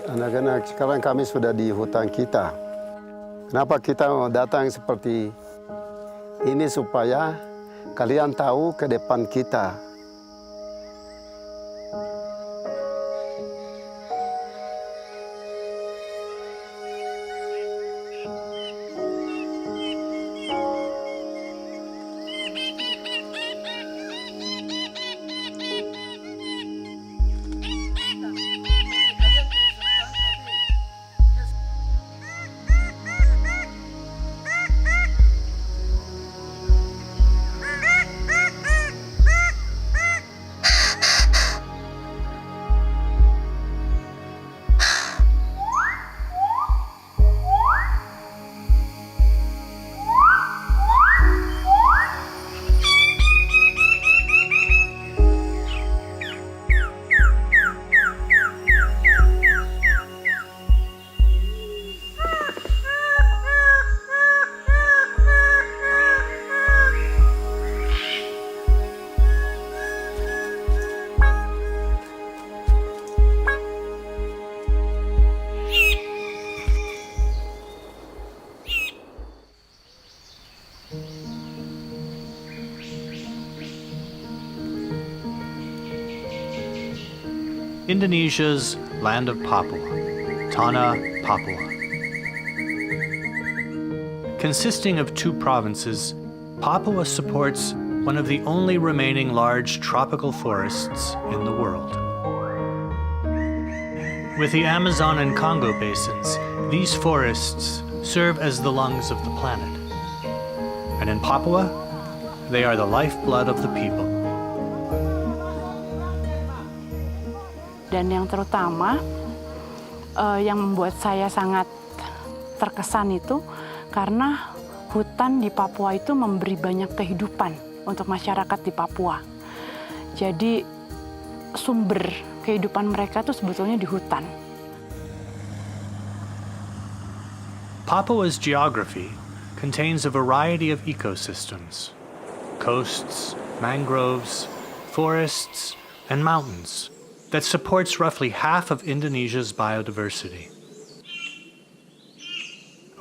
Anak-anak, sekarang kami sudah di hutan kita. Kenapa kita mau datang seperti ini supaya kalian tahu ke depan kita. Indonesia's land of Papua, Tanah Papua. Consisting of 2 provinces, Papua supports one of the only remaining large tropical forests in the world. With the Amazon and Congo basins, these forests serve as the lungs of the planet. And in Papua, they are the lifeblood of the people. Dan yang terutama yang membuat saya sangat terkesan itu karena hutan di Papua itu memberi banyak kehidupan untuk masyarakat di Papua. Jadi sumber kehidupan mereka itu sebetulnya di hutan. Papua's geography contains a variety of ecosystems: coasts, mangroves, forests, and mountains that supports roughly half of Indonesia's biodiversity.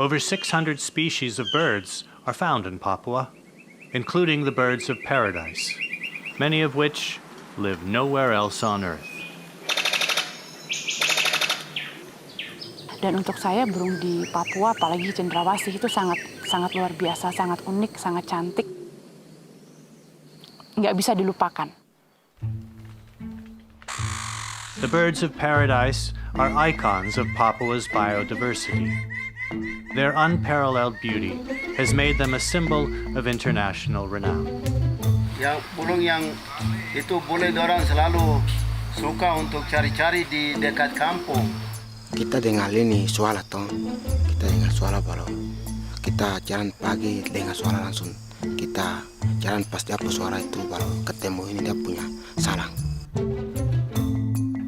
Over 600 species of birds are found in Papua, including the birds of paradise, many of which live nowhere else on Earth. Dan untuk saya burung di Papua, apalagi cendrawasih itu sangat luar biasa, sangat unik, sangat cantik. Nggak bisa dilupakan. The birds of paradise are icons of Papua's biodiversity. Their unparalleled beauty has made them a symbol of international renown. Yang burung yang itu boleh dorang selalu suka untuk cari-cari di dekat kampung. Kita dengar ini suara toh, kita dengar suara baru. Kita jalan pagi dengar suara langsung. Kita jalan pas dia suara itu baru ketemu ini dia punya sarang.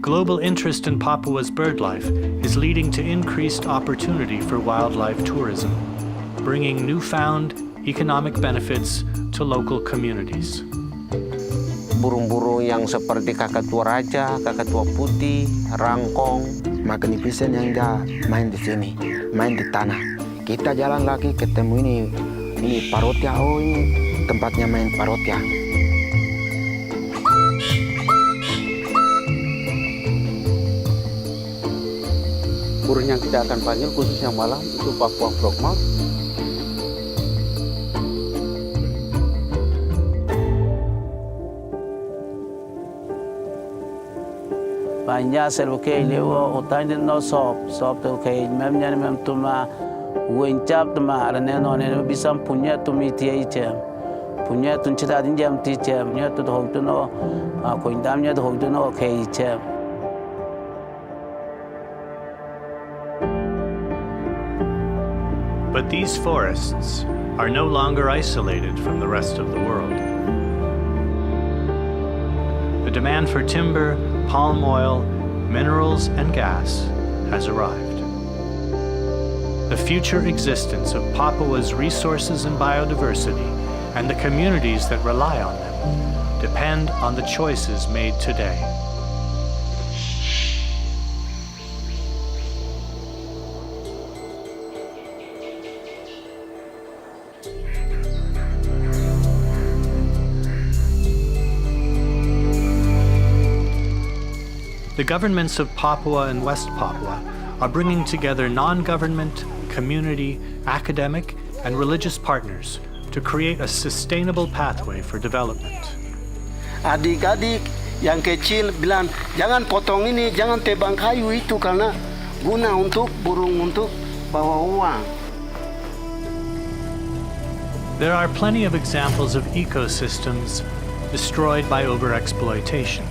Global interest in Papua's birdlife is leading to increased opportunity for wildlife tourism, bringing newfound economic benefits to local communities. Burung-burung yang seperti kakatua raja, kakatua putih, rangkong, magnificent yang dia main di sini, main di tanah. Kita jalan lagi ketemu ini parotia, oh ini tempatnya main parotia. Burung yang kita akan panggil khususnya malam itu Papua Frogmouth. Banyak selukai lewa otak ini no sop tu kai memnya mem tuma wencap tuma arane no ne bisa punya tumi tiai cem punya tun cita din jam ti cem nya tu hok tu no ko indamnya tu hok tu no kai cem. But these forests are no longer isolated from the rest of the world. The demand for timber, palm oil, minerals, and gas has arrived. The future existence of Papua's resources and biodiversity and the communities that rely on them depend on the choices made today. The governments of Papua and West Papua are bringing together non-government, community, academic, and religious partners to create a sustainable pathway for development. Adik-adik yang kecil bilang, jangan potong ini, jangan tebang kayu itu karena guna untuk burung untuk bawa uang. There are plenty of examples of ecosystems destroyed by overexploitation.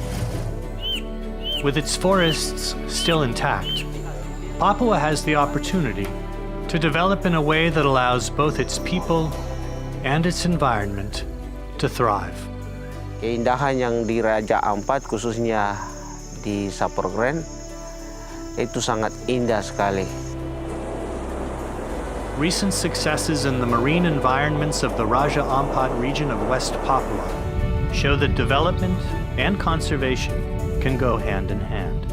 With its forests still intact, Papua has the opportunity to develop in a way that allows both its people and its environment to thrive. Keindahan yang di Raja Ampat, khususnya di Sapurgren, itu sangat indah sekali. Recent successes in the marine environments of the Raja Ampat region of West Papua show that development and conservation can go hand in hand.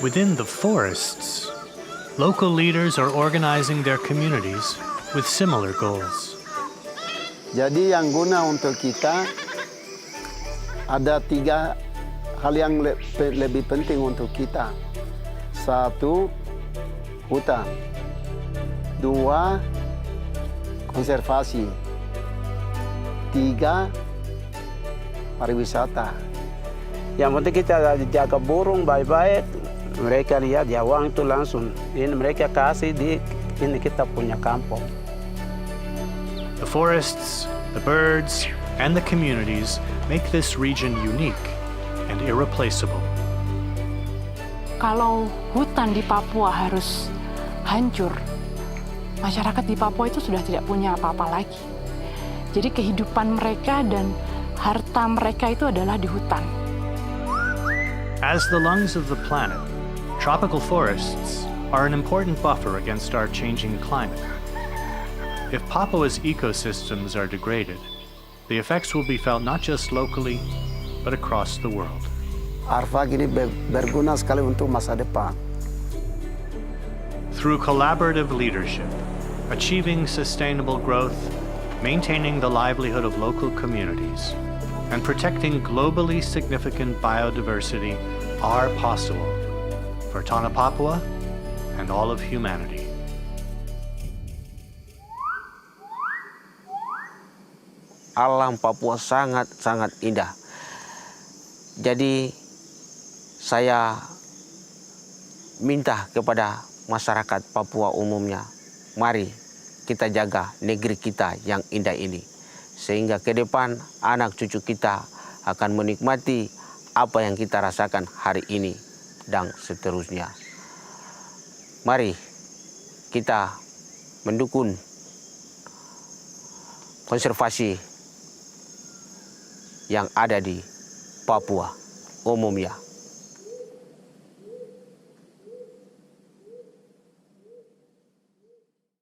Within the forests, local leaders are organizing their communities with similar goals. Jadi yang guna untuk kita ada 3 hal yang lebih penting untuk kita. 1, hutan. 2, konservasi. 3, pariwisata. Yang penting kita jaga burung baik-baik. Mereka lihat ya uang itu langsung. Ini mereka kasih di ini kita punya kampung. The forests, the birds, and the communities make this region unique and irreplaceable. Kalau hutan di Papua harus hancur, masyarakat di Papua itu sudah tidak punya apa-apa lagi. Jadi kehidupan mereka dan harta mereka itu adalah di hutan. As the lungs of the planet, tropical forests are an important buffer against our changing climate. If Papua's ecosystems are degraded, the effects will be felt not just locally, but across the world. Arfak ini berguna sekali untuk masa depan. Through collaborative leadership, achieving sustainable growth, maintaining the livelihood of local communities, and protecting globally significant biodiversity are possible for Tana Papua and all of humanity. Alam Papua sangat-sangat indah. Jadi saya minta kepada masyarakat Papua umumnya, mari kita jaga negeri kita yang indah ini. Sehingga ke depan anak cucu kita akan menikmati apa yang kita rasakan hari ini dan seterusnya. Mari kita mendukung konservasi yang ada di Papua umumnya.